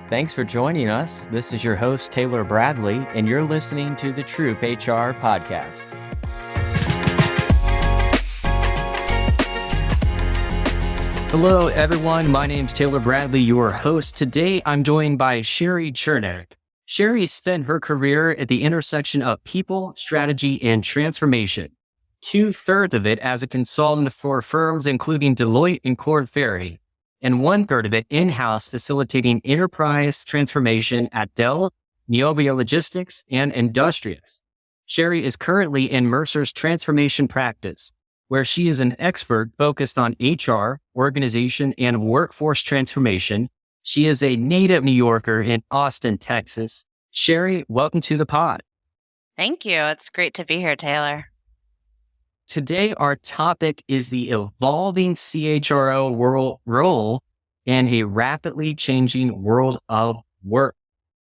Thanks for joining us. This is your host, Taylor Bradley, and you're listening to the Troop HR podcast. Hello, everyone. My name's Taylor Bradley, your host. Today, I'm joined by Shari Chernak. Shari spent her career at the intersection of people, strategy, and transformation. 2/3 of it as a consultant for firms including Deloitte and Korn Ferry, and 1/3 of it in-house facilitating enterprise transformation at Dell, Neobia Logistics, and Industrious. Shari is currently in Mercer's transformation practice, where she is an expert focused on HR, organization, and workforce transformation. She is a native New Yorker in Austin, Texas. Shari, welcome to the pod. Thank you. It's great to be here, Taylor. Today, our topic is the evolving CHRO role in a rapidly changing world of work.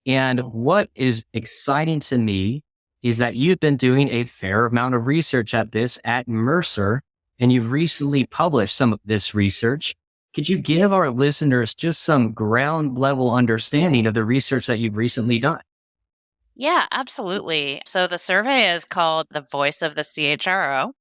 And what is exciting to me is that you've been doing a fair amount of research at this at Mercer, and you've recently published some of this research. Could you give our listeners just some ground level understanding of the research that you've recently done? Yeah, absolutely. So the survey is called The Voice of the CHRO.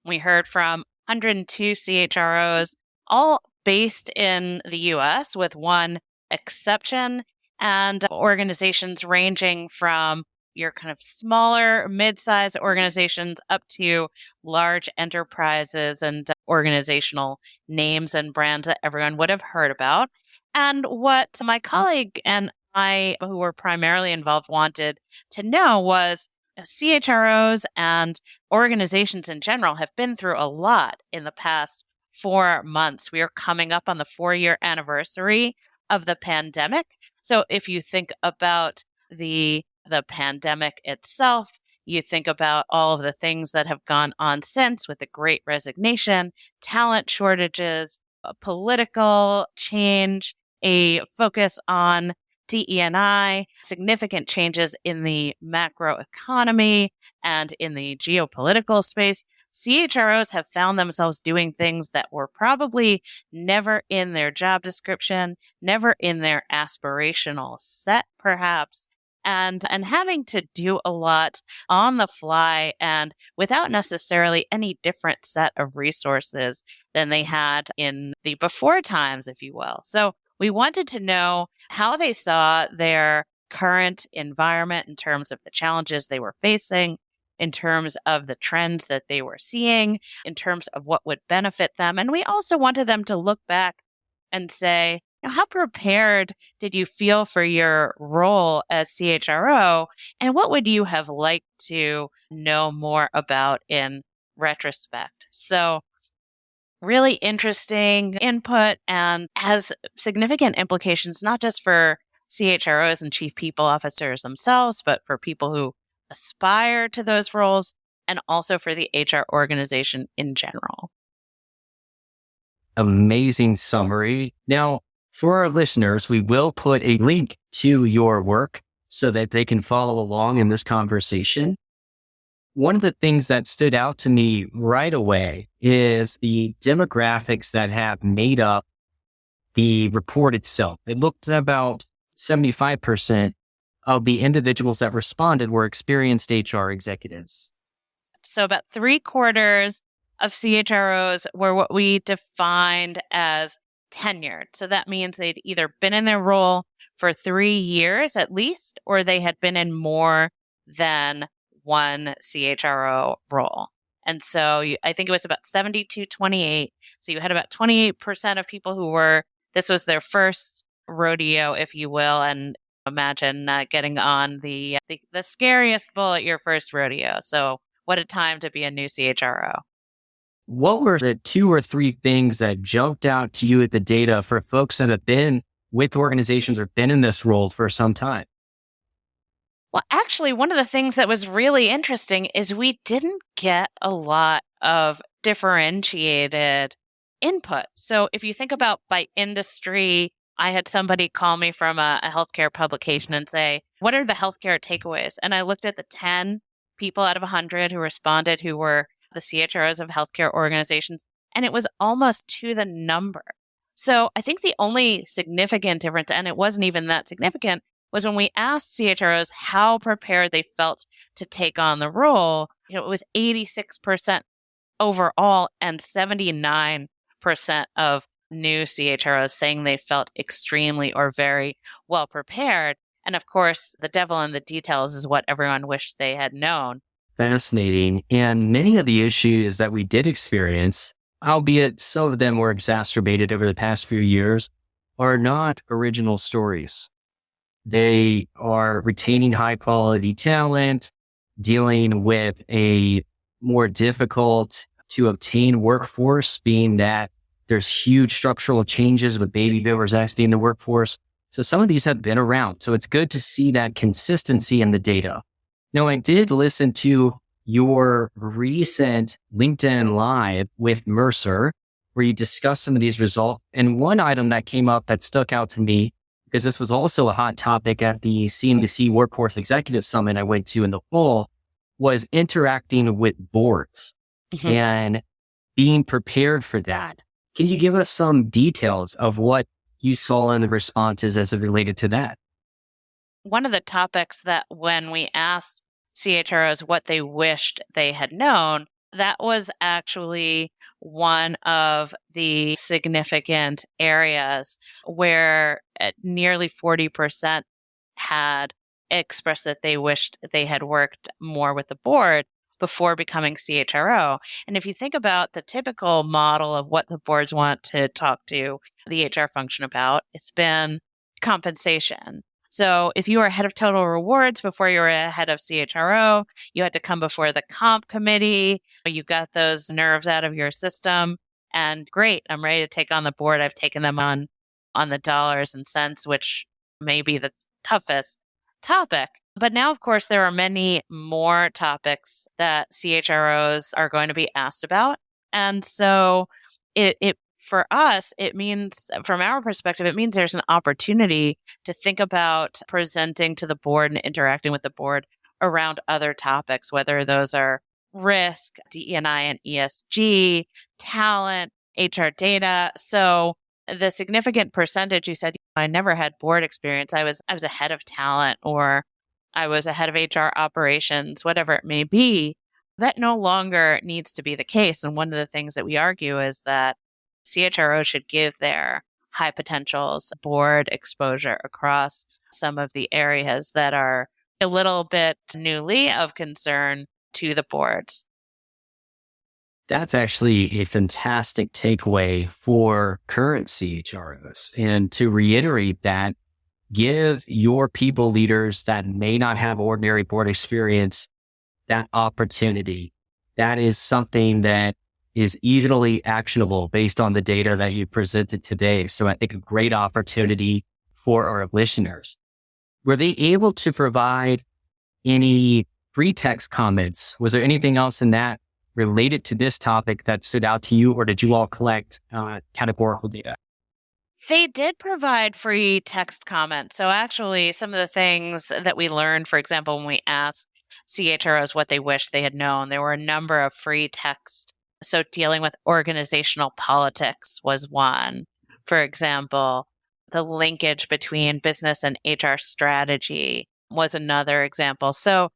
We heard from 102 CHROs, all based in the US with one exception, and organizations ranging from your kind of smaller, mid-sized organizations up to large enterprises and organizational names and brands that everyone would have heard about. And what my colleague and I, who were primarily involved, wanted to know was CHROs and organizations in general have been through a lot in the past 4 months. We are coming up on the 4-year anniversary of the pandemic. So if you think about the pandemic itself, you think about all of the things that have gone on since with the Great Resignation, talent shortages, political change, a focus on DE&I, significant changes in the macro economy and in the geopolitical space. CHROs have found themselves doing things that were probably never in their job description, never in their aspirational set, perhaps, and having to do a lot on the fly and without necessarily any different set of resources than they had in the before times, if you will. So we wanted to know how they saw their current environment in terms of the challenges they were facing, in terms of the trends that they were seeing, in terms of what would benefit them. And we also wanted them to look back and say, how prepared did you feel for your role as CHRO? And what would you have liked to know more about in retrospect? So really interesting input and has significant implications, not just for CHROs and chief people officers themselves, but for people who aspire to those roles and also for the HR organization in general. Amazing summary. Now, for our listeners, we will put a link to your work so that they can follow along in this conversation. One of the things that stood out to me right away is the demographics that have made up the report itself. It looked at about 75% of the individuals that responded were experienced HR executives. So about 3/4 of CHROs were what we defined as tenured. So that means they'd either been in their role for 3 years at least, or they had been in more than one CHRO role. And so I think it was about 72-28. So you had about 28% of people who this was their first rodeo, if you will. And imagine getting on the scariest bull at your first rodeo. So what a time to be a new CHRO. What were the 2 or 3 things that jumped out to you at the data for folks that have been with organizations or been in this role for some time? Well, actually, one of the things that was really interesting is we didn't get a lot of differentiated input. So if you think about by industry, I had somebody call me from a healthcare publication and say, what are the healthcare takeaways? And I looked at the 10 people out of 100 who responded who were the CHROs of healthcare organizations, and it was almost to the number. So I think the only significant difference, and it wasn't even that significant, was when we asked CHROs how prepared they felt to take on the role. It was 86% overall and 79% of new CHROs saying they felt extremely or very well prepared. And of course, the devil in the details is what everyone wished they had known. Fascinating. And many of the issues that we did experience, albeit some of them were exacerbated over the past few years, are not original stories. They are retaining high quality talent, dealing with a more difficult to obtain workforce, being that there's huge structural changes with baby boomers exiting the workforce. So some of these have been around. So it's good to see that consistency in the data. Now, I did listen to your recent LinkedIn Live with Mercer, where you discussed some of these results. And one item that came up that stuck out to me, because this was also a hot topic at the CM2C Workforce Executive Summit I went to in the fall, was interacting with boards and being prepared for that. Can you give us some details of what you saw in the responses as it related to that? One of the topics that when we asked CHROs what they wished they had known, that was actually one of the significant areas where nearly 40% had expressed that they wished they had worked more with the board before becoming CHRO. And if you think about the typical model of what the boards want to talk to the HR function about, it's been compensation. So if you were head of total rewards before you were a head of CHRO, you had to come before the comp committee. You got those nerves out of your system. And great, I'm ready to take on the board. I've taken them on the dollars and cents, which may be the toughest topic. But now, of course, there are many more topics that CHROs are going to be asked about. And so it for us, it means, from our perspective, it means there's an opportunity to think about presenting to the board and interacting with the board around other topics, whether those are risk, DE&I and ESG, talent, HR data. So the significant percentage you said, I never had board experience. I was a head of talent, or I was a head of HR operations, whatever it may be. That no longer needs to be the case. And one of the things that we argue is that CHRO should give their high potentials board exposure across some of the areas that are a little bit newly of concern to the boards. That's actually a fantastic takeaway for current CHROs. And to reiterate that, give your people leaders that may not have ordinary board experience that opportunity. That is something that is easily actionable based on the data that you presented today. So I think a great opportunity for our listeners. Were they able to provide any free text comments? Was there anything else in that related to this topic that stood out to you, or did you all collect categorical data? They did provide free text comments. So actually, some of the things that we learned, for example, when we asked CHROs what they wish they had known, there were a number of free text. So dealing with organizational politics was one. For example, the linkage between business and HR strategy was another example. So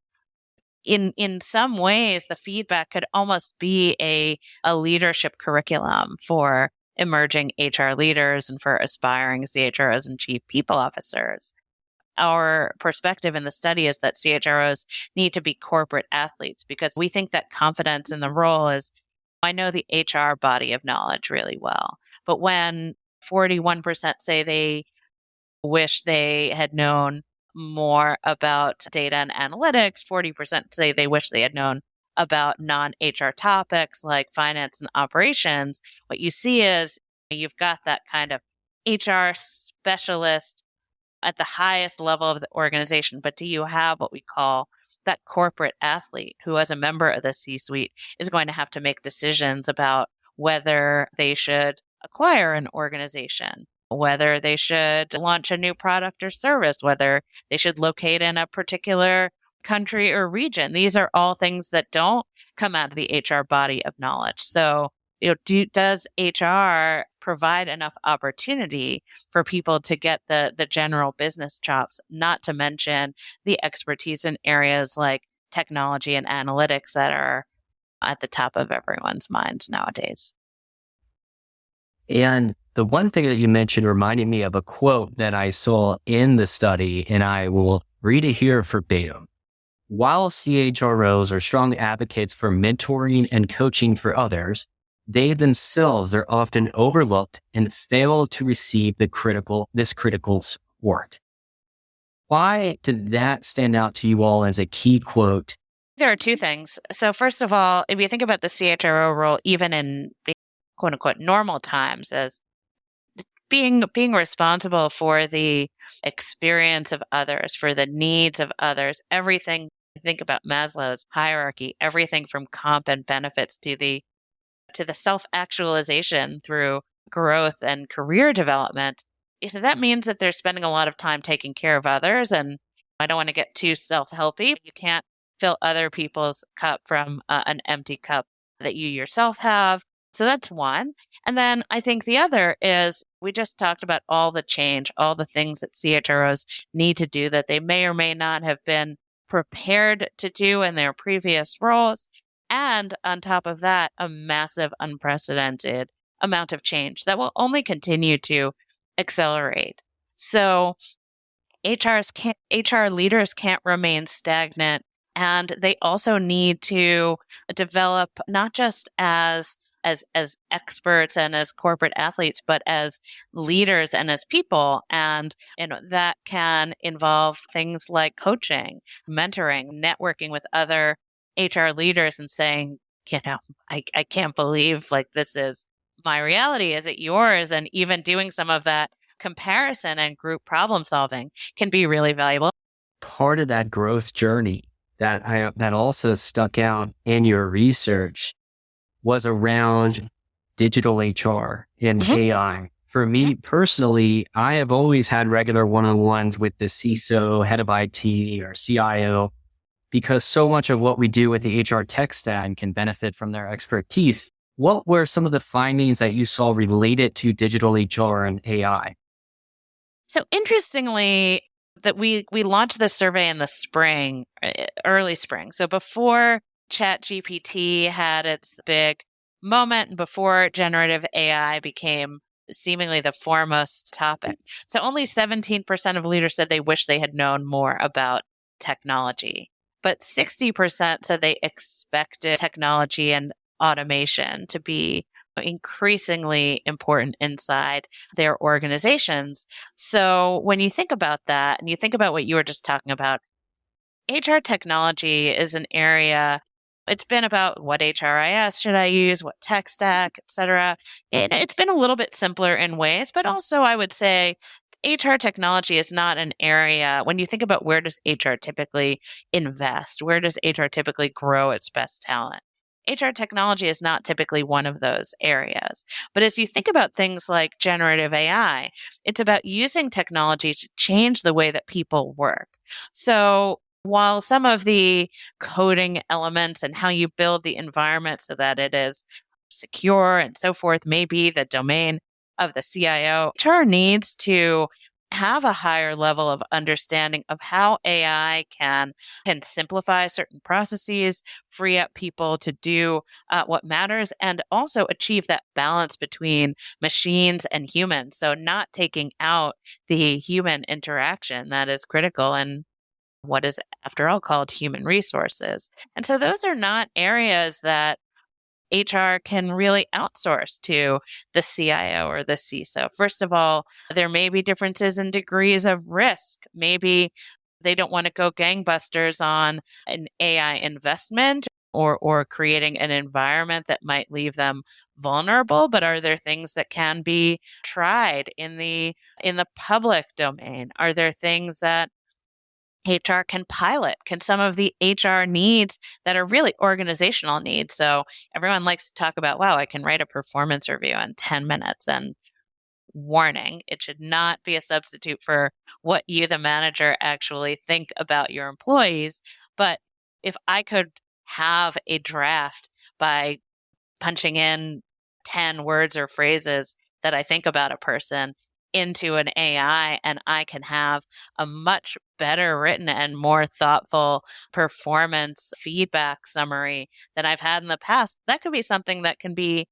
in some ways, the feedback could almost be a leadership curriculum for emerging HR leaders and for aspiring CHROs and chief people officers. Our perspective in the study is that CHROs need to be corporate athletes, because we think that confidence in the role is, I know the HR body of knowledge really well, but when 41% say they wish they had known more about data and analytics, 40% say they wish they had known about non-HR topics like finance and operations, what you see is you've got that kind of HR specialist at the highest level of the organization, but do you have what we call that corporate athlete who, as a member of the C-suite, is going to have to make decisions about whether they should acquire an organization, whether they should launch a new product or service, whether they should locate in a particular country or region. These are all things that don't come out of the HR body of knowledge. So does HR provide enough opportunity for people to get the general business chops, not to mention the expertise in areas like technology and analytics that are at the top of everyone's minds nowadays. And the one thing that you mentioned reminded me of a quote that I saw in the study, and I will read it here verbatim. While CHROs are strong advocates for mentoring and coaching for others, they themselves are often overlooked and fail to receive this critical support. Why did that stand out to you all as a key quote? There are two things. So first of all, if you think about the CHRO role, even in quote unquote normal times, as being responsible for the experience of others, for the needs of others, everything. Think about Maslow's hierarchy, everything from comp and benefits to the self-actualization through growth and career development. That means that they're spending a lot of time taking care of others. And I don't want to get too self-helpy. You can't fill other people's cup from an empty cup that you yourself have. So that's one. And then I think the other is we just talked about all the change, all the things that CHROs need to do that they may or may not have been prepared to do in their previous roles. And on top of that, a massive, unprecedented amount of change that will only continue to accelerate. So HR leaders can't remain stagnant, and they also need to develop not just as experts and as corporate athletes, but as leaders and as people. And that can involve things like coaching, mentoring, networking with other HR leaders and saying, I can't believe like this is my reality. Is it yours? And even doing some of that comparison and group problem solving can be really valuable. Part of that growth journey that also stuck out in your research was around digital HR and AI. For me personally, I have always had regular one-on-ones with the CISO, head of IT, or CIO, because so much of what we do with the HR tech stack can benefit from their expertise. What were some of the findings that you saw related to digital HR and AI? So interestingly, that we launched this survey in the spring, early spring. So before ChatGPT had its big moment and before generative AI became seemingly the foremost topic. So only 17% of leaders said they wish they had known more about technology, but 60% said they expected technology and automation to be increasingly important inside their organizations. So when you think about that and you think about what you were just talking about, HR technology is an area. It's been about what HRIS should I use, what tech stack, et cetera. It's been a little bit simpler in ways, but also I would say HR technology is not an area. When you think about where does HR typically invest, where does HR typically grow its best talent? HR technology is not typically one of those areas. But as you think about things like generative AI, it's about using technology to change the way that people work. So while some of the coding elements and how you build the environment so that it is secure and so forth may be the domain of the CIO, HR needs to have a higher level of understanding of how AI can simplify certain processes, free up people to do what matters, and also achieve that balance between machines and humans. So not taking out the human interaction that is critical and what is, after all, called human resources. And so those are not areas that HR can really outsource to the CIO or the CISO. First of all, there may be differences in degrees of risk. Maybe they don't want to go gangbusters on an AI investment or creating an environment that might leave them vulnerable, but are there things that can be tried in the public domain? Are there things that HR can pilot? Can some of the HR needs that are really organizational needs? So everyone likes to talk about, wow, I can write a performance review in 10 minutes. And warning, it should not be a substitute for what you, the manager, actually think about your employees. But if I could have a draft by punching in 10 words or phrases that I think about a person into an AI, and I can have a much better written and more thoughtful performance feedback summary than I've had in the past. That could be something that can be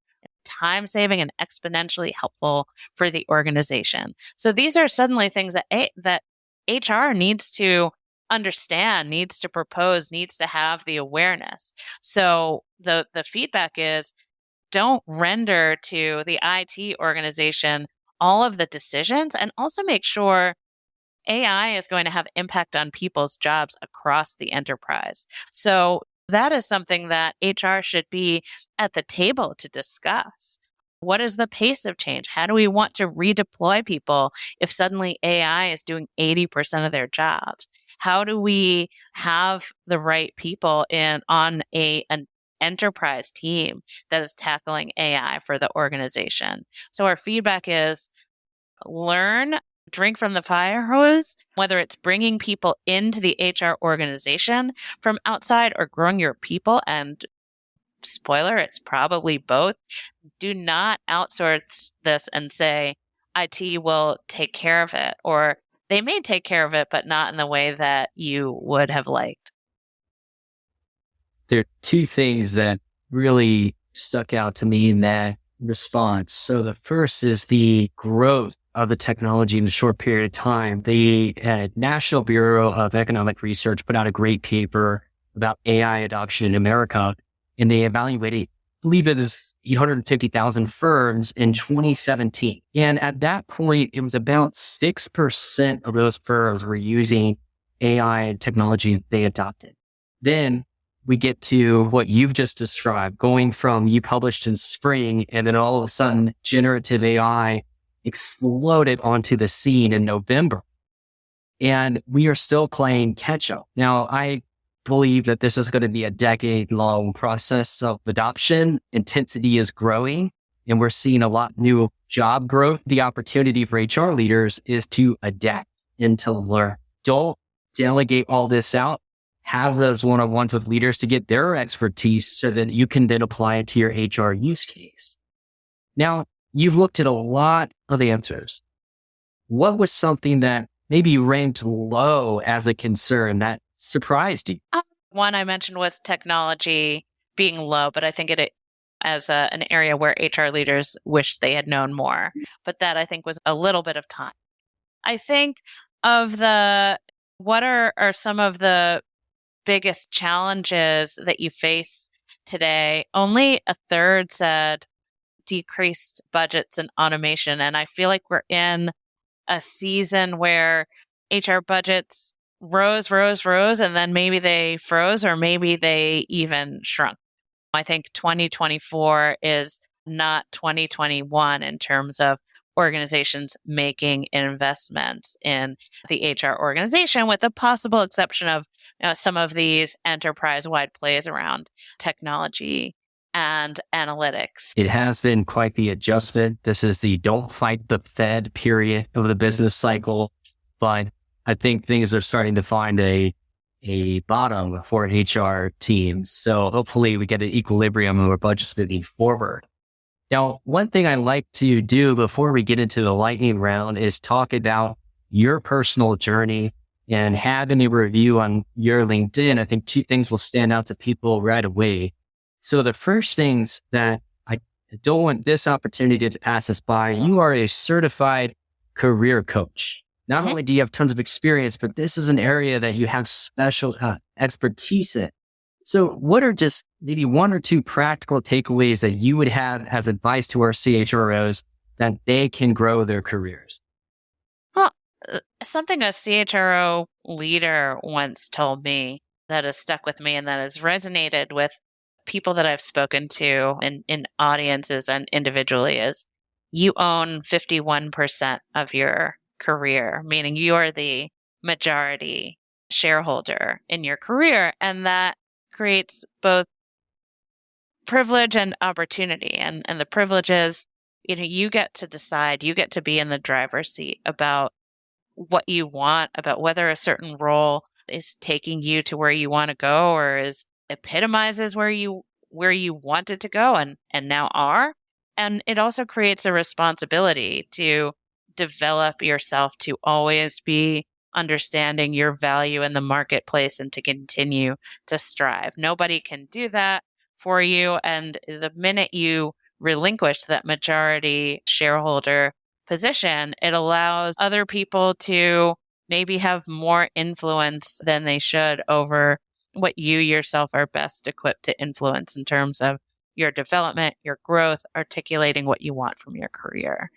time saving and exponentially helpful for the organization. So these are suddenly things that HR needs to understand, needs to propose, needs to have the awareness. So the feedback is, don't render to the IT organization all of the decisions, and also make sure AI is going to have impact on people's jobs across the enterprise. So that is something that HR should be at the table to discuss. What is the pace of change? How do we want to redeploy people if suddenly AI is doing 80% of their jobs? How do we have the right people on an enterprise team that is tackling AI for the organization? So our feedback is, learn, drink from the fire hose, whether it's bringing people into the HR organization from outside or growing your people. And spoiler, it's probably both. Do not outsource this and say IT will take care of it, or they may take care of it, but not in the way that you would have liked. There are two things that really stuck out to me in that response. So the first is the growth of the technology in a short period of time. The National Bureau of Economic Research put out a great paper about AI adoption in America, and they evaluated, I believe it is 850,000 firms in 2017. And at that point, it was about 6% of those firms were using AI technology they adopted. Then we get to what you've just described, going from you published in spring, and then all of a sudden generative AI exploded onto the scene in November. And we are still playing catch up. Now, I believe that this is going to be a decade-long process of adoption. Intensity is growing, and we're seeing a lot new job growth. The opportunity for HR leaders is to adapt and to learn. Don't delegate all this out. Have those one-on-ones with leaders to get their expertise so that you can then apply it to your HR use case. Now, you've looked at a lot of answers. What was something that maybe you ranked low as a concern that surprised you? One I mentioned was technology being low, but I think it as an area where HR leaders wished they had known more. But that I think was a little bit of time. I think of what are some of the biggest challenges that you face today? Only a third said decreased budgets and automation. And I feel like we're in a season where HR budgets rose, and then maybe they froze, or maybe they even shrunk. I think 2024 is not 2021 in terms of organizations making investments in the HR organization, with the possible exception of some of these enterprise-wide plays around technology and analytics. It has been quite the adjustment. This is the don't fight the Fed period of the business cycle, but I think things are starting to find a bottom for HR teams. So hopefully we get an equilibrium of our budgets moving forward. Now, one thing I like to do before we get into the lightning round is talk about your personal journey and having a review on your LinkedIn. I think two things will stand out to people right away. So the first things that I don't want this opportunity to pass us by, you are a certified career coach. Not only do you have tons of experience, but this is an area that you have special expertise in. So what are just maybe one or two practical takeaways that you would have as advice to our CHROs that they can grow their careers? Well, something a CHRO leader once told me that has stuck with me and that has resonated with people that I've spoken to in audiences and individually is, you own 51% of your career, meaning you're the majority shareholder in your career. And that creates both privilege and opportunity. And the privilege is, you get to decide, you get to be in the driver's seat about what you want, about whether a certain role is taking you to where you want to go, or epitomizes where you wanted to go and now are. And it also creates a responsibility to develop yourself to always be understanding your value in the marketplace and to continue to strive. Nobody can do that for you. And the minute you relinquish that majority shareholder position, it allows other people to maybe have more influence than they should over what you yourself are best equipped to influence in terms of your development, your growth, articulating what you want from your career.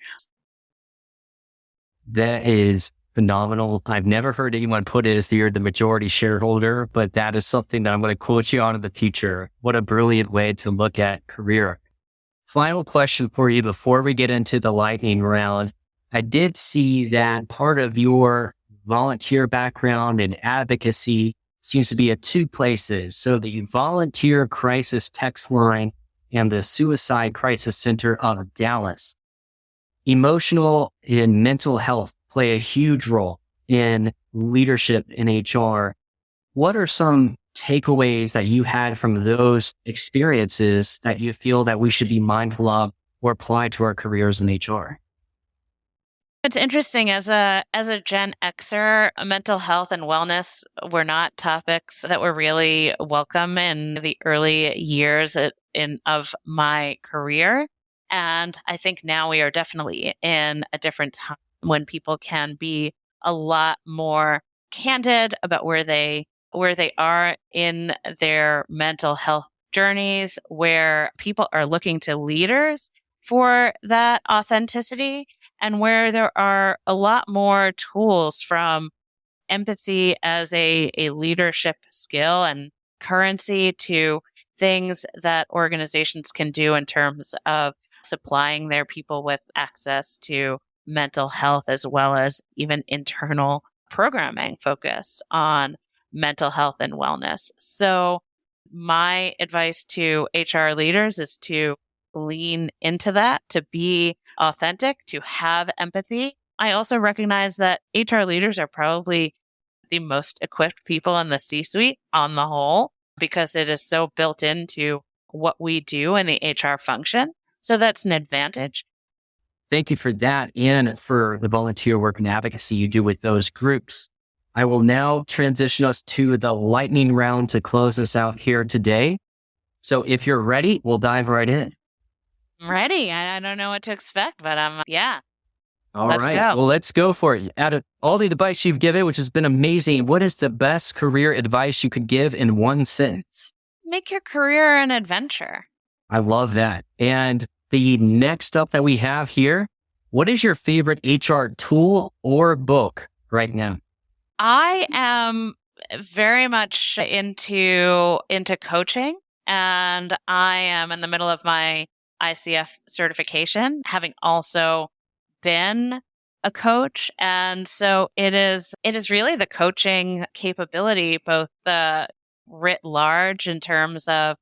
That is phenomenal. I've never heard anyone put it as you're the majority shareholder, but that is something that I'm going to quote you on in the future. What a brilliant way to look at career. Final question for you before we get into the lightning round. I did see that part of your volunteer background and advocacy seems to be at two places. So the volunteer crisis text line and the suicide crisis center of Dallas. Emotional and mental health play a huge role in leadership in HR. What are some takeaways that you had from those experiences that you feel that we should be mindful of or apply to our careers in HR? It's interesting as a Gen Xer, mental health and wellness were not topics that were really welcome in the early years of my career. And I think now we are definitely in a different time when people can be a lot more candid about where they are in their mental health journeys, where people are looking to leaders for that authenticity, and where there are a lot more tools from empathy as a leadership skill and currency to things that organizations can do in terms of supplying their people with access to mental health, as well as even internal programming focused on mental health and wellness. So my advice to HR leaders is to lean into that, to be authentic, to have empathy. I also recognize that HR leaders are probably the most equipped people in the C-suite on the whole, because it is so built into what we do in the HR function. So that's an advantage. Thank you for that and for the volunteer work and advocacy you do with those groups. I will now transition us to the lightning round to close us out here today. So if you're ready, we'll dive right in. I'm ready. I don't know what to expect, but yeah. All Let's right. go. Well, let's go for it. Out of all the advice you've given, which has been amazing, what is the best career advice you could give in one sentence? Make your career an adventure. I love that. And the next up that we have here, what is your favorite HR tool or book right now? I am very much into coaching, and I am in the middle of my ICF certification, having also been a coach. And so it is really the coaching capability, both the writ large in terms of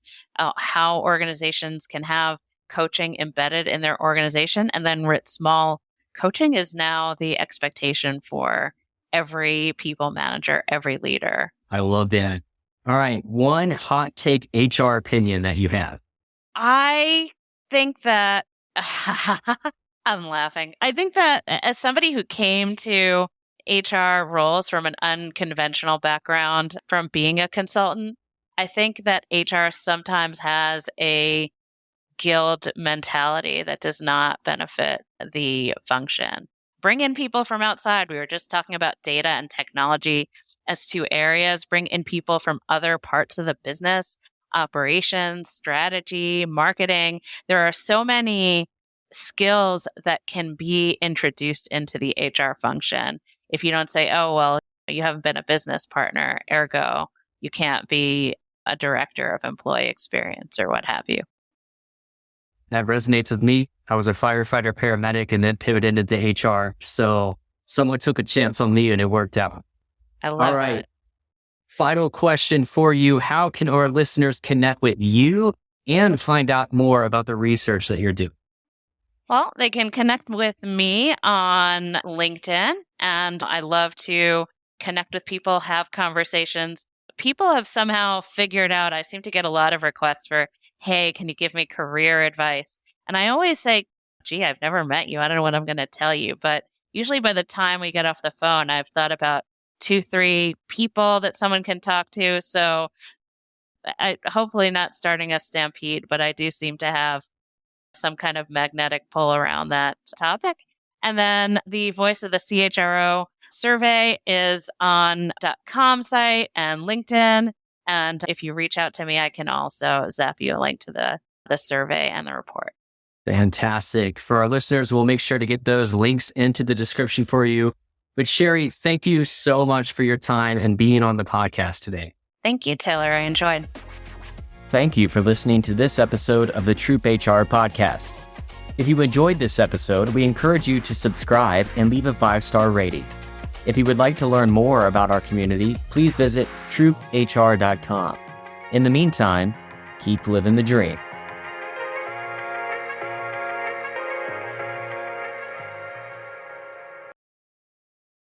how organizations can have coaching embedded in their organization, and then writ small, coaching is now the expectation for every people manager, every leader. I love that. All right. One hot take HR opinion that you have. I think that I'm laughing. I think that as somebody who came to HR roles from an unconventional background from being a consultant, I think that HR sometimes has a guild mentality that does not benefit the function. Bring in people from outside. We were just talking about data and technology as two areas. Bring in people from other parts of the business, operations, strategy, marketing. There are so many skills that can be introduced into the HR function. If you don't say, oh, well, you haven't been a business partner, ergo, you can't be a director of employee experience or what have you. That resonates with me. I was a firefighter paramedic and then pivoted into HR. So someone took a chance on me and it worked out. I love All right. it. Final question for you. How can our listeners connect with you and find out more about the research that you're doing? Well, they can connect with me on LinkedIn, and I love to connect with people, have conversations. People have somehow figured out, I seem to get a lot of requests for, hey, can you give me career advice? And I always say, gee, I've never met you. I don't know what I'm going to tell you. But usually by the time we get off the phone, I've thought about 2-3 people that someone can talk to. So hopefully not starting a stampede, but I do seem to have some kind of magnetic pull around that topic. And then the Voice of the CHRO survey is on .com site and LinkedIn. And if you reach out to me, I can also zap you a link to the survey and the report. Fantastic. For our listeners, we'll make sure to get those links into the description for you. But Shari, thank you so much for your time and being on the podcast today. Thank you, Taylor. I enjoyed. Thank you for listening to this episode of the Troop HR podcast. If you enjoyed this episode, we encourage you to subscribe and leave a 5-star rating. If you would like to learn more about our community, please visit troophr.com. In the meantime, keep living the dream.